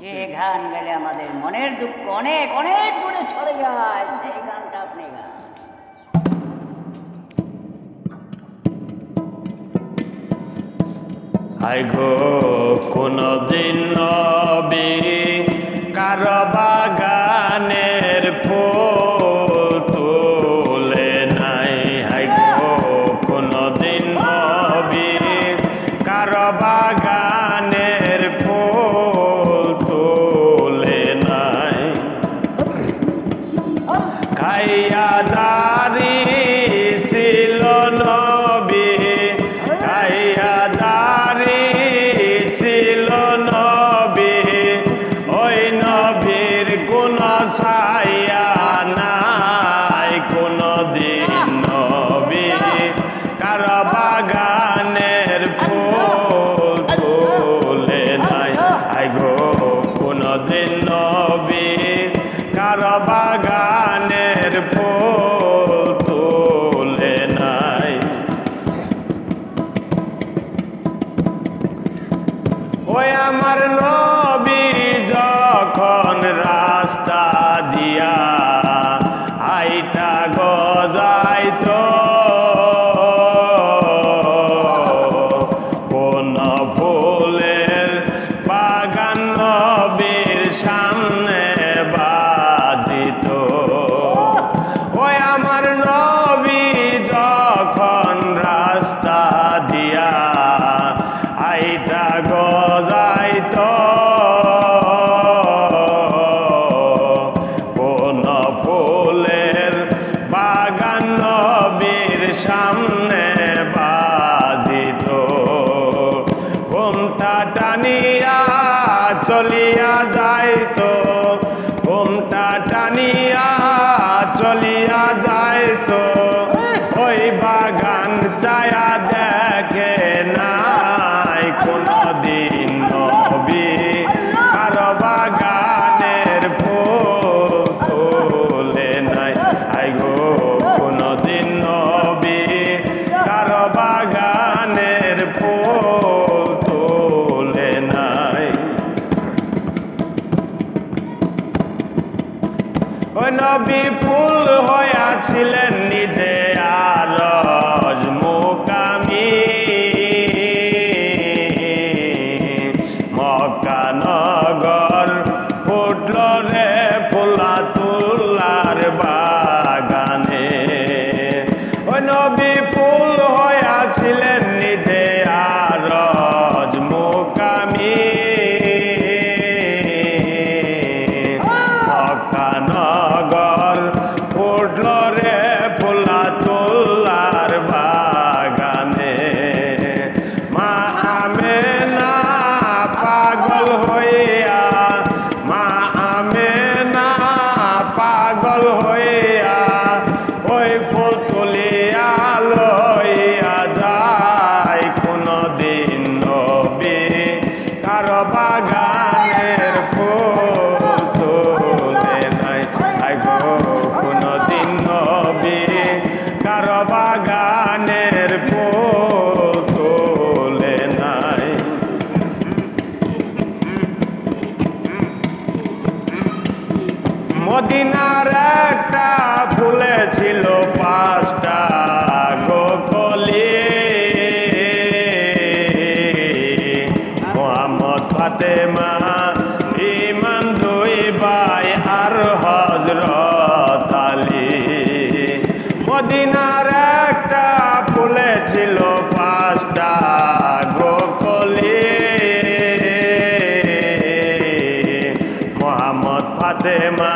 যে গান গেলে আমাদের মনের দুঃখ অনেক অনেক দূরে চলে যায়, সেই গানটা আপনি গান। হায় গো কোনদিন নবী কারো বাগানের ফুল তুলে নাই। হায় গো কোনদিন নবী কারো বাগানের ফুল তুলে নাই। খাইয়া দাঁড়ি ছিল নবী, খাইয়া দাঁড়ি ছিল নবী, ওই নবীর কোন ছায়া নাই। কোনদিন নবী কারো বাগানের ফুল তুলে নাই। আই গো কোনদিন নবী কারো বাগানের ফুল তুলে নাই। ওই আমার নবী যখন রাস্তা দিয়া আইটা গজাইতো, কোন ফুলের বাগান নবীর সামনে বাজিত। ওই আমার নবী যখন রাস্তা দিয়া আইটা গজাইত, কোন ফুলের বাগান নবীর সামনে বাজিত। ঘুমটা টানিয়া চলিয়া যাইত, ঘুমটা টানিয়া চলিয়া যাইত, ওই বাগান চায়া দেখে নাই। কোনদিন নবী কারো বাগানের ফুল তুলে নাই। আই গো কোনদিন নবী কারো বাগানের ফুল তুলে নাই। ওই নবী ফুল হইয়াছিলেন নিজে আরজ মুকামি, মক্কা নগর ফুটল রে ফুলাতুল্লার বাগানে। ওই নবী ফুল হইয়াছিলেন নিজে আরজ মুকামি, মক্কা নগর ফুটল রে ফুলাতুল্লার বাগানে। মা আমেনা পাগল হইয়া, মা আমেনা পাগল হইয়া, ওই ফুল তুলিয়া লইয়া যায়। কোনদিন নবী কারো বাগানের ফুল তুলে নাই। আই গো কোনদিন নবী কারো বাগানের ফুল তুলে নাই। মদিনার একটা ফুলে ছিল 5টা গোকলি, মোহাম্মদ ফাতেমা ইমাম 2 ভাই আর হযরত আলী। মদিনার একটা ফুলে ছিল 5টা গোকলি, মোহাম্মদ ফাতেমা